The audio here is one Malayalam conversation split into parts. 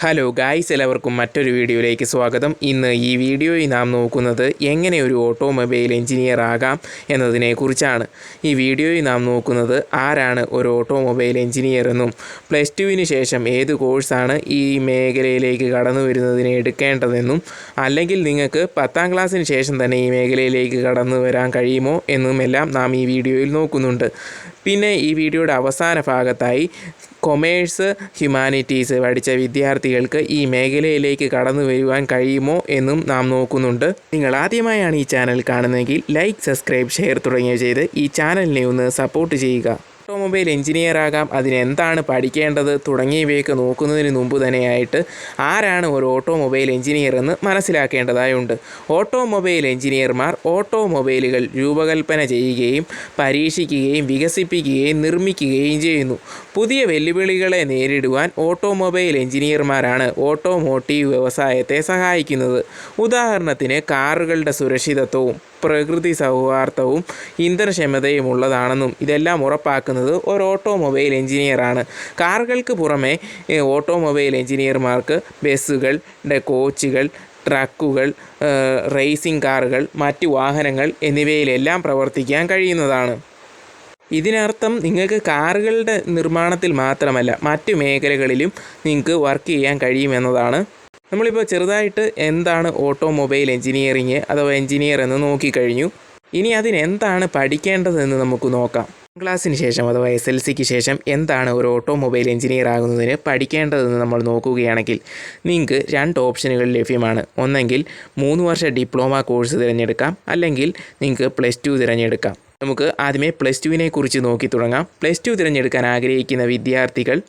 ഹലോ ഗായ്സ്, എല്ലാവർക്കും മറ്റൊരു വീഡിയോയിലേക്ക് സ്വാഗതം. ഇന്ന് ഈ വീഡിയോയിൽ നാം നോക്കുന്നത് എങ്ങനെ ഒരു ഓട്ടോമൊബൈൽ എഞ്ചിനീയർ ആകാം എന്നതിനെക്കുറിച്ചാണ്. ഈ വീഡിയോയിൽ നാം നോക്കുന്നത് ആരാണ് ഒരു ഓട്ടോമൊബൈൽ എഞ്ചിനീയർ എന്നും പ്ലസ് ടുവിന് ശേഷം ഏത് കോഴ്സാണ് ഈ മേഖലയിലേക്ക് കടന്നു വരുന്നതിന് എടുക്കേണ്ടതെന്നും അല്ലെങ്കിൽ നിങ്ങൾക്ക് 10ാം ക്ലാസ്സിന് ശേഷം തന്നെ ഈ മേഖലയിലേക്ക് കടന്നു വരാൻ കഴിയുമോ എന്നുമെല്ലാം നാം ഈ വീഡിയോയിൽ നോക്കുന്നുണ്ട്. പിന്നെ ഈ വീഡിയോയുടെ അവസാന ഭാഗത്തായി കൊമേഴ്സ്, ഹ്യൂമാനിറ്റീസ് പഠിച്ച വിദ്യാർത്ഥികൾക്ക് ഈ മേഖലയിലേക്ക് കടന്നു വരുവാൻ കഴിയുമോ എന്നും നാം നോക്കുന്നുണ്ട്. നിങ്ങൾ ആദ്യമായാണ് ഈ ചാനൽ കാണുന്നതെങ്കിൽ ലൈക്ക്, സബ്സ്ക്രൈബ്, ഷെയർ തുടങ്ങിയവ ചെയ്ത് ഈ ചാനലിനെ ഒന്ന് സപ്പോർട്ട് ചെയ്യുക. ഓട്ടോമൊബൈൽ എഞ്ചിനീയർ ആകാം, അതിനെന്താണ് പഠിക്കേണ്ടത് തുടങ്ങിയവയൊക്കെ നോക്കുന്നതിന് മുമ്പ് തന്നെയായിട്ട് ആരാണ് ഒരു ഓട്ടോമൊബൈൽ എഞ്ചിനീയർ എന്ന് മനസ്സിലാക്കേണ്ടതായുണ്ട്. ഓട്ടോമൊബൈൽ എഞ്ചിനീയർമാർ ഓട്ടോമൊബൈലുകൾ രൂപകൽപ്പന ചെയ്യുകയും പരീക്ഷിക്കുകയും വികസിപ്പിക്കുകയും നിർമ്മിക്കുകയും ചെയ്യുന്നു. പുതിയ വെല്ലുവിളികളെ നേരിടുവാൻ ഓട്ടോമൊബൈൽ എഞ്ചിനീയർമാരാണ് ഓട്ടോമോട്ടീവ് വ്യവസായത്തെ സഹായിക്കുന്നത്. ഉദാഹരണത്തിന് കാറുകളുടെ സുരക്ഷിതത്വവും പ്രകൃതി സൗഹാർദ്ദവും ഇന്ധനക്ഷമതയും ഉള്ളതാണെന്നും ഇതെല്ലാം ഉറപ്പാക്കുന്നത് ഒരു ഓട്ടോമൊബൈൽ എഞ്ചിനീയറാണ്. കാറുകൾക്ക് പുറമെ ഓട്ടോമൊബൈൽ എഞ്ചിനീയർമാർക്ക് ബസ്സുകൾ, കോച്ചുകൾ, ട്രക്കുകൾ, റേസിംഗ് കാറുകൾ, മറ്റു വാഹനങ്ങൾ എന്നിവയിലെല്ലാം പ്രവർത്തിക്കാൻ കഴിയുന്നതാണ്. ഇതിനർത്ഥം നിങ്ങൾക്ക് കാറുകളുടെ നിർമ്മാണത്തിൽ മാത്രമല്ല മറ്റു മേഖലകളിലും നിങ്ങൾക്ക് വർക്ക് ചെയ്യാൻ കഴിയുമെന്നതാണ്. നമ്മളിപ്പോൾ ചെറുതായിട്ട് എന്താണ് ഓട്ടോമൊബൈൽ എഞ്ചിനീയറിങ് അഥവാ എഞ്ചിനീയർ എന്ന് നോക്കിക്കഴിഞ്ഞു. ഇനി അതിനെന്താണ് പഠിക്കേണ്ടതെന്ന് നമുക്ക് നോക്കാം. ക്ലാസ്സിന് ശേഷം അഥവാ SLCക്ക് ശേഷം എന്താണ് ഒരു ഓട്ടോമൊബൈൽ എഞ്ചിനീയർ ആകുന്നതിന് പഠിക്കേണ്ടതെന്ന് നമ്മൾ നോക്കുകയാണെങ്കിൽ നിങ്ങൾക്ക് 2 ഓപ്ഷനുകൾ ലഭ്യമാണ്. ഒന്നെങ്കിൽ 3 വർഷ ഡിപ്ലോമ കോഴ്സ് തിരഞ്ഞെടുക്കാം, അല്ലെങ്കിൽ നിങ്ങൾക്ക് പ്ലസ് 2 തിരഞ്ഞെടുക്കാം. നമുക്ക് ആദ്യമേ പ്ലസ് 2വിനെ കുറിച്ച് നോക്കി തുടങ്ങാം. പ്ലസ് 2 തിരഞ്ഞെടുക്കാൻ ആഗ്രഹിക്കുന്ന വിദ്യാർത്ഥികൾ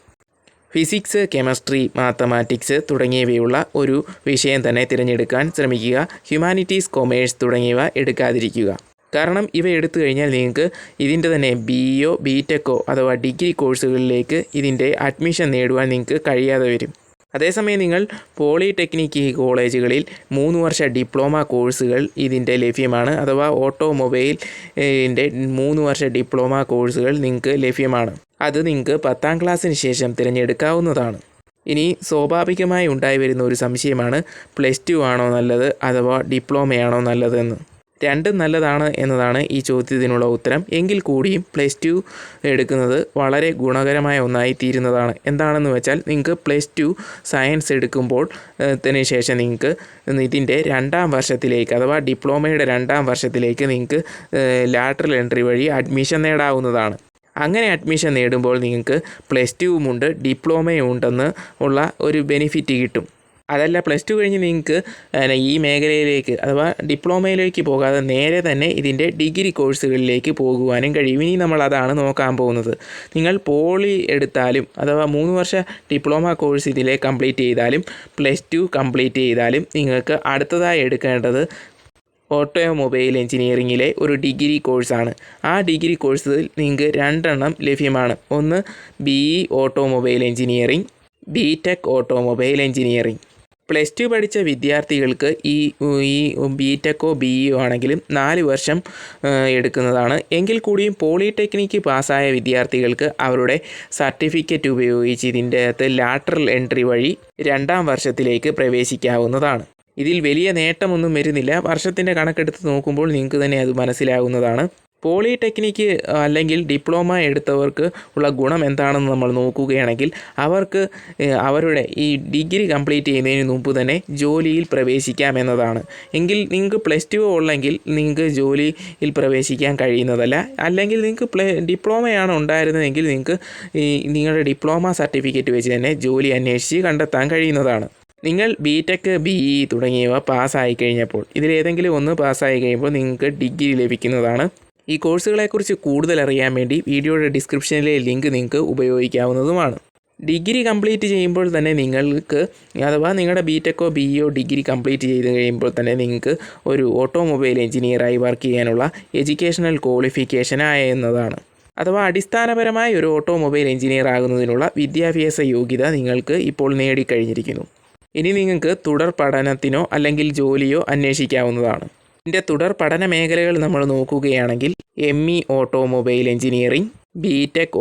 ഫിസിക്സ്, കെമിസ്ട്രി, മാത്തമാറ്റിക്സ് തുടങ്ങിയവയുള്ള ഒരു വിഷയം തന്നെ തിരഞ്ഞെടുക്കാൻ ശ്രമിക്കുക. ഹ്യൂമാനിറ്റീസ്, കൊമേഴ്സ് തുടങ്ങിയവ എടുക്കാതിരിക്കുക. കാരണം ഇവ എടുത്തു കഴിഞ്ഞാൽ നിങ്ങൾക്ക് ഇതിൻ്റെ തന്നെ BO, BTechോ അഥവാ ഡിഗ്രി കോഴ്സുകളിലേക്ക് ഇതിൻ്റെ അഡ്മിഷൻ നേടുവാൻ നിങ്ങൾക്ക് കഴിയാതെ വരും. അതേസമയം നിങ്ങൾ പോളിടെക്നിക് കോളേജുകളിൽ 3 വർഷ ഡിപ്ലോമ കോഴ്സുകൾ ഇതിൻ്റെ ലഭ്യമാണ്. അഥവാ ഓട്ടോമൊബൈലിൻ്റെ 3 വർഷ ഡിപ്ലോമ കോഴ്സുകൾ നിങ്ങൾക്ക് ലഭ്യമാണ്. അത് നിങ്ങൾക്ക് 10ാം ക്ലാസ്സിന് ശേഷം തിരഞ്ഞെടുക്കാവുന്നതാണ്. ഇനി സ്വാഭാവികമായി ഉണ്ടായി വരുന്ന ഒരു സംശയമാണ് പ്ലസ് 2 ആണോ നല്ലത് അഥവാ ഡിപ്ലോമയാണോ നല്ലതെന്ന്. രണ്ടും നല്ലതാണ് എന്നതാണ് ഈ ചോദ്യത്തിനുള്ള ഉത്തരം. എങ്കിൽ കൂടിയും പ്ലസ് 2 എടുക്കുന്നത് വളരെ ഗുണകരമായ ഒന്നായി തീരുന്നതാണ്. എന്താണെന്ന് വെച്ചാൽ നിങ്ങൾക്ക് പ്ലസ് 2 സയൻസ് എടുക്കുമ്പോൾ ശേഷം നിങ്ങൾക്ക് ഇതിൻ്റെ 2ാം വർഷത്തിലേക്ക് അഥവാ ഡിപ്ലോമയുടെ 2ാം വർഷത്തിലേക്ക് നിങ്ങൾക്ക് ലാറ്ററൽ എൻട്രി വഴി അഡ്മിഷൻ നേടാവുന്നതാണ്. അങ്ങനെ അഡ്മിഷൻ നേടുമ്പോൾ നിങ്ങൾക്ക് പ്ലസ് 2 ഉണ്ട്, ഡിപ്ലോമയും ഉണ്ടെന്ന് ഉള്ള ഒരു ബെനിഫിറ്റ് കിട്ടും. അതല്ല പ്ലസ് 2 കഴിഞ്ഞ് നിങ്ങൾക്ക് ഈ മേഖലയിലേക്ക് അഥവാ ഡിപ്ലോമയിലേക്ക് പോകാതെ നേരെ തന്നെ ഇതിൻ്റെ ഡിഗ്രി കോഴ്സുകളിലേക്ക് പോകുവാനും കഴിയും. ഇനി നമ്മൾ അതാണ് നോക്കാൻ പോകുന്നത്. നിങ്ങൾ പോളി എടുത്താലും അഥവാ 3 വർഷ ഡിപ്ലോമ കോഴ്സ് ഇതിലെ കംപ്ലീറ്റ് ചെയ്താലും പ്ലസ് 2 കംപ്ലീറ്റ് ചെയ്താലും നിങ്ങൾക്ക് അടുത്തതായി എടുക്കേണ്ടത് ഓട്ടോമൊബൈൽ എഞ്ചിനീയറിങ്ങിലെ ഒരു ഡിഗ്രി കോഴ്സാണ്. ആ ഡിഗ്രി കോഴ്സിൽ നിങ്ങൾക്ക് 2 എണ്ണം ലഭ്യമാണ്. ഒന്ന് BE automobile engineering, BTech automobile engineering. Plus 2 പഠിച്ച വിദ്യാർത്ഥികൾക്ക് ഈ BTechോ BEയോ ആണെങ്കിലും 4 വർഷം എടുക്കുന്നതാണ്. എങ്കിൽ കൂടിയും പോളിടെക്നിക്ക് പാസ്സായ വിദ്യാർത്ഥികൾക്ക് അവരുടെ സർട്ടിഫിക്കറ്റ് ഉപയോഗിച്ച് ഇതിൻ്റെ അകത്ത് ലാറ്ററൽ എൻട്രി വഴി 2ാം വർഷത്തിലേക്ക് പ്രവേശിക്കാവുന്നതാണ്. ഇതിൽ വലിയ നേട്ടമൊന്നും വരുന്നില്ല. വർഷത്തിൻ്റെ കണക്കെടുത്ത് നോക്കുമ്പോൾ നിങ്ങൾക്ക് തന്നെ അത് മനസ്സിലാകുന്നതാണ്. പോളിടെക്നിക്ക് അല്ലെങ്കിൽ ഡിപ്ലോമ എടുത്തവർക്ക് ഉള്ള ഗുണം എന്താണെന്ന് നമ്മൾ നോക്കുകയാണെങ്കിൽ അവർക്ക് അവരുടെ ഈ ഡിഗ്രി കംപ്ലീറ്റ് ചെയ്യുന്നതിന് മുമ്പ് തന്നെ ജോലിയിൽ പ്രവേശിക്കാം എന്നതാണ്. എങ്കിൽ നിങ്ങൾക്ക് പ്ലസ് 2 ഉള്ളെങ്കിൽ നിങ്ങൾക്ക് ജോലിയിൽ പ്രവേശിക്കാൻ കഴിയുന്നതല്ല. അല്ലെങ്കിൽ നിങ്ങൾക്ക് ഡിപ്ലോമയാണ് ഉണ്ടായിരുന്നതെങ്കിൽ നിങ്ങൾക്ക് നിങ്ങളുടെ ഡിപ്ലോമ സർട്ടിഫിക്കറ്റ് വെച്ച് തന്നെ ജോലി അന്വേഷിച്ച് കണ്ടെത്താൻ കഴിയുന്നതാണ്. നിങ്ങൾ BTech, BE തുടങ്ങിയവ പാസ്സായി കഴിഞ്ഞപ്പോൾ ഇതിലേതെങ്കിലും ഒന്ന് പാസ്സായി കഴിയുമ്പോൾ നിങ്ങൾക്ക് ഡിഗ്രി ലഭിക്കുന്നതാണ്. ഈ കോഴ്സുകളെക്കുറിച്ച് കൂടുതൽ അറിയാൻ വേണ്ടി വീഡിയോയുടെ ഡിസ്ക്രിപ്ഷനിലെ ലിങ്ക് നിങ്ങൾക്ക് ഉപയോഗിക്കാവുന്നതുമാണ്. ഡിഗ്രി കംപ്ലീറ്റ് ചെയ്യുമ്പോൾ തന്നെ നിങ്ങൾക്ക് അഥവാ നിങ്ങളുടെ BTechോ BEയോ ഡിഗ്രി കംപ്ലീറ്റ് ചെയ്ത് കഴിയുമ്പോൾ തന്നെ നിങ്ങൾക്ക് ഒരു ഓട്ടോമൊബൈൽ എഞ്ചിനീയറായി വർക്ക് ചെയ്യാനുള്ള എഡ്യൂക്കേഷണൽ ക്വാളിഫിക്കേഷൻ ആയെന്നതാണ്. അഥവാ അടിസ്ഥാനപരമായി ഒരു ഓട്ടോമൊബൈൽ എഞ്ചിനീയർ ആകുന്നതിനുള്ള വിദ്യാഭ്യാസ യോഗ്യത നിങ്ങൾക്ക് ഇപ്പോൾ നേടിക്കഴിഞ്ഞിരിക്കുന്നു. ഇനി നിങ്ങൾക്ക് തുടർ പഠനത്തിനോ അല്ലെങ്കിൽ ജോലിയോ അന്വേഷിക്കാവുന്നതാണ്. ഇതിൻ്റെ തുടർ പഠന മേഖലകൾ നമ്മൾ നോക്കുകയാണെങ്കിൽ ME automobile engineering, BTech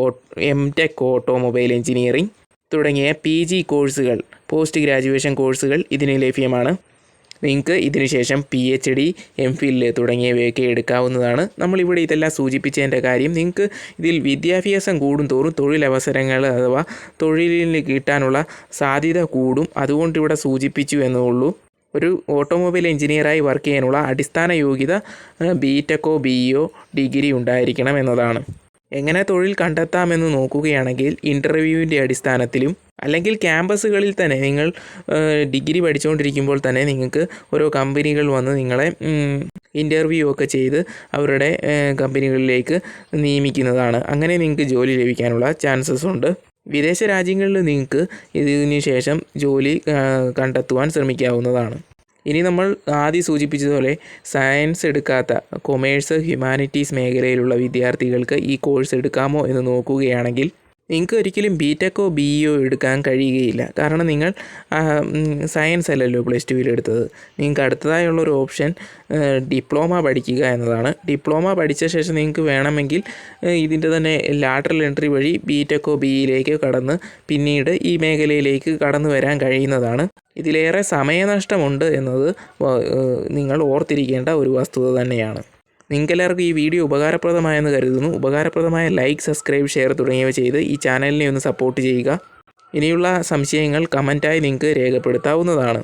MTech automobile engineering, തുടങ്ങിയ PG കോഴ്സുകൾ, പോസ്റ്റ് ഗ്രാജുവേഷൻ കോഴ്സുകൾ ഇതിന് ലഭ്യമാണ്. നിങ്ങൾക്ക് ഇതിനുശേഷം PhD, MPhil തുടങ്ങിയവയൊക്കെ എടുക്കാവുന്നതാണ്. നമ്മളിവിടെ ഇതെല്ലാം സൂചിപ്പിച്ചതിൻ്റെ കാര്യം, നിങ്ങൾക്ക് ഇതിൽ വിദ്യാഭ്യാസം കൂടും തോറും തൊഴിലവസരങ്ങൾ അഥവാ തൊഴിലിന് കിട്ടാനുള്ള സാധ്യത കൂടും. അതുകൊണ്ട് ഇവിടെ സൂചിപ്പിച്ചു എന്നുള്ളൂ. ഒരു ഓട്ടോമൊബൈൽ എഞ്ചിനീയറായി വർക്ക് ചെയ്യാനുള്ള അടിസ്ഥാന യോഗ്യത BTechോ BEയോ ഡിഗ്രി ഉണ്ടായിരിക്കണം എന്നതാണ്. എങ്ങനെ തൊഴിൽ കണ്ടെത്താമെന്ന് നോക്കുകയാണെങ്കിൽ ഇൻ്റർവ്യൂവിൻ്റെ അടിസ്ഥാനത്തിലും അല്ലെങ്കിൽ ക്യാമ്പസുകളിൽ തന്നെ നിങ്ങൾ ഡിഗ്രി പഠിച്ചുകൊണ്ടിരിക്കുമ്പോൾ തന്നെ നിങ്ങൾക്ക് ഓരോ കമ്പനികൾ വന്ന് നിങ്ങളെ ഇൻ്റർവ്യൂ ഒക്കെ ചെയ്ത് അവരുടെ കമ്പനികളിലേക്ക് നിയമിക്കുന്നതാണ്. അങ്ങനെ നിങ്ങൾക്ക് ജോലി ലഭിക്കാനുള്ള ചാൻസസ് ഉണ്ട്. വിദേശ രാജ്യങ്ങളിൽ നിങ്ങൾക്ക് ഇതിന് ശേഷം ജോലി കണ്ടെത്തുവാൻ ശ്രമിക്കാവുന്നതാണ്. ഇനി നമ്മൾ ആദ്യം സൂചിപ്പിച്ചതുപോലെ സയൻസ് എടുക്കാത്ത കൊമേഴ്സ്, ഹ്യൂമാനിറ്റീസ് മേഖലയിലുള്ള വിദ്യാർത്ഥികൾക്ക് ഈ കോഴ്സ് എടുക്കാമോ എന്ന് നോക്കുകയാണെങ്കിൽ നിങ്ങൾക്ക് ഒരിക്കലും BTechോ BEയോ എടുക്കാൻ കഴിയുകയില്ല. കാരണം നിങ്ങൾ സയൻസ് അല്ലല്ലോ +2 എടുത്തത്. നിങ്ങൾക്ക് അടുത്തതായുള്ളൊരു ഓപ്ഷൻ ഡിപ്ലോമ പഠിക്കുക എന്നതാണ്. ഡിപ്ലോമ പഠിച്ച ശേഷം നിങ്ങൾക്ക് വേണമെങ്കിൽ ഇതിൻ്റെ തന്നെ ലാറ്ററൽ എൻട്രി വഴി BTechോ BEയിലേക്ക് കടന്ന് പിന്നീട് ഈ മേഖലയിലേക്ക് കടന്നു വരാൻ കഴിയുന്നതാണ്. ഇതിലേറെ സമയനഷ്ടമുണ്ട് എന്നത് നിങ്ങൾ ഓർത്തിരിക്കേണ്ട ഒരു വസ്തുത തന്നെയാണ്. നിങ്ങൾക്കെല്ലാവർക്കും ഈ വീഡിയോ ഉപകാരപ്രദമായെന്ന് കരുതുന്നു. ഉപകാരപ്രദമായ ലൈക്ക്, സബ്സ്ക്രൈബ്, ഷെയർ തുടങ്ങിയവ ചെയ്ത് ഈ ചാനലിനെ ഒന്ന് സപ്പോർട്ട് ചെയ്യുക. ഇനിയുള്ള സംശയങ്ങൾ കമൻറ്റായി നിങ്ങൾക്ക് രേഖപ്പെടുത്താവുന്നതാണ്.